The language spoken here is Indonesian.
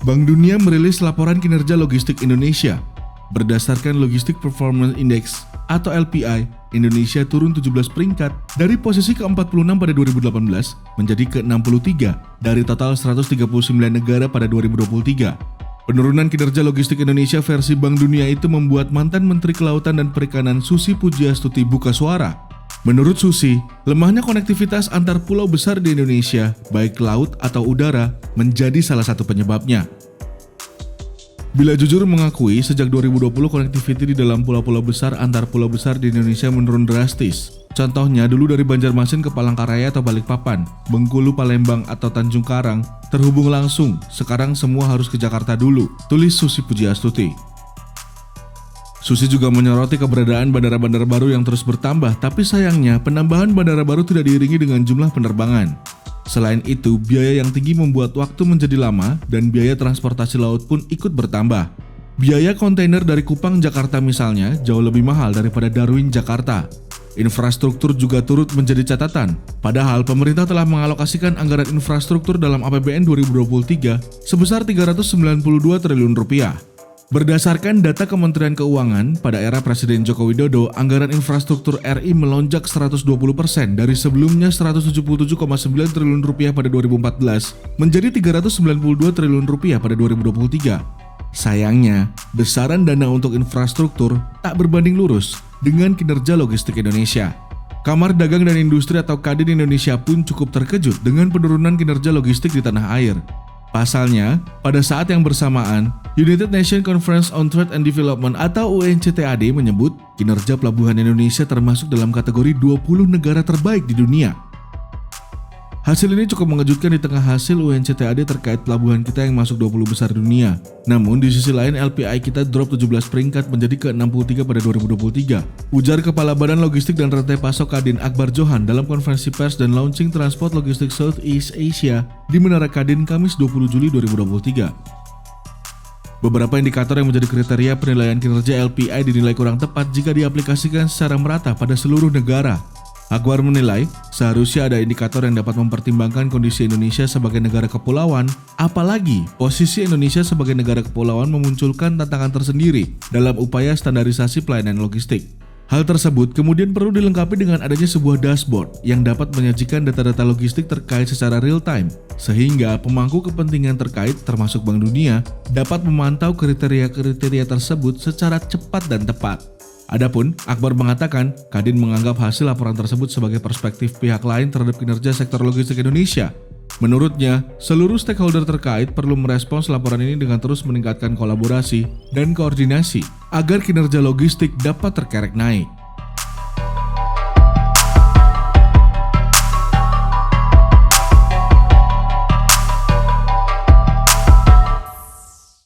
Bank Dunia merilis laporan kinerja logistik Indonesia. Berdasarkan Logistic Performance Index atau LPI, Indonesia turun 17 peringkat dari posisi ke-46 pada 2018 menjadi ke-63 dari total 139 negara pada 2023. Penurunan kinerja logistik Indonesia versi Bank Dunia itu membuat mantan Menteri Kelautan dan Perikanan Susi Pujiastuti buka suara. Menurut Susi, lemahnya konektivitas antar pulau besar di Indonesia, baik laut atau udara, menjadi salah satu penyebabnya. Bila jujur mengakui, sejak 2020 konektiviti di dalam pulau-pulau besar antar pulau besar di Indonesia menurun drastis. Contohnya dulu dari Banjarmasin ke Palangkaraya atau Balikpapan, Bengkulu, Palembang atau Tanjung Karang terhubung langsung, sekarang semua harus ke Jakarta dulu, tulis Susi Pujiastuti. Susi juga menyoroti keberadaan bandara-bandara baru yang terus bertambah, tapi sayangnya penambahan bandara baru tidak diiringi dengan jumlah penerbangan. Selain itu, biaya yang tinggi membuat waktu menjadi lama dan biaya transportasi laut pun ikut bertambah. Biaya kontainer dari Kupang, Jakarta misalnya jauh lebih mahal daripada Darwin, Jakarta. Infrastruktur juga turut menjadi catatan, padahal pemerintah telah mengalokasikan anggaran infrastruktur dalam APBN 2023 sebesar 392 triliun rupiah. Berdasarkan data Kementerian Keuangan, pada era Presiden Joko Widodo, anggaran infrastruktur RI melonjak 120% dari sebelumnya 177,9 triliun rupiah pada 2014 menjadi 392 triliun rupiah pada 2023. Sayangnya, besaran dana untuk infrastruktur tak berbanding lurus dengan kinerja logistik Indonesia. Kamar Dagang dan Industri atau Kadin Indonesia pun cukup terkejut dengan penurunan kinerja logistik di tanah air. Pasalnya, pada saat yang bersamaan, United Nations Conference on Trade and Development atau UNCTAD menyebut kinerja pelabuhan Indonesia termasuk dalam kategori 20 negara terbaik di dunia. Hasil ini cukup mengejutkan di tengah hasil UNCTAD terkait pelabuhan kita yang masuk 20 besar dunia. Namun di sisi lain LPI kita drop 17 peringkat menjadi ke-63 pada 2023. Ujar Kepala Badan Logistik dan Rantai Pasok Kadin Akbar Johan dalam konferensi pers dan launching Transport Logistik Southeast Asia di Menara Kadin Kamis 20 Juli 2023. Beberapa indikator yang menjadi kriteria penilaian kinerja LPI dinilai kurang tepat jika diaplikasikan secara merata pada seluruh negara. Akbar menilai, seharusnya ada indikator yang dapat mempertimbangkan kondisi Indonesia sebagai negara kepulauan, apalagi posisi Indonesia sebagai negara kepulauan memunculkan tantangan tersendiri dalam upaya standarisasi pelayanan logistik. Hal tersebut kemudian perlu dilengkapi dengan adanya sebuah dashboard yang dapat menyajikan data-data logistik terkait secara real-time, sehingga pemangku kepentingan terkait termasuk Bank Dunia dapat memantau kriteria-kriteria tersebut secara cepat dan tepat. Adapun, Akbar mengatakan, Kadin menganggap hasil laporan tersebut sebagai perspektif pihak lain terhadap kinerja sektor logistik Indonesia. Menurutnya, seluruh stakeholder terkait perlu merespons laporan ini dengan terus meningkatkan kolaborasi dan koordinasi agar kinerja logistik dapat terkerek naik.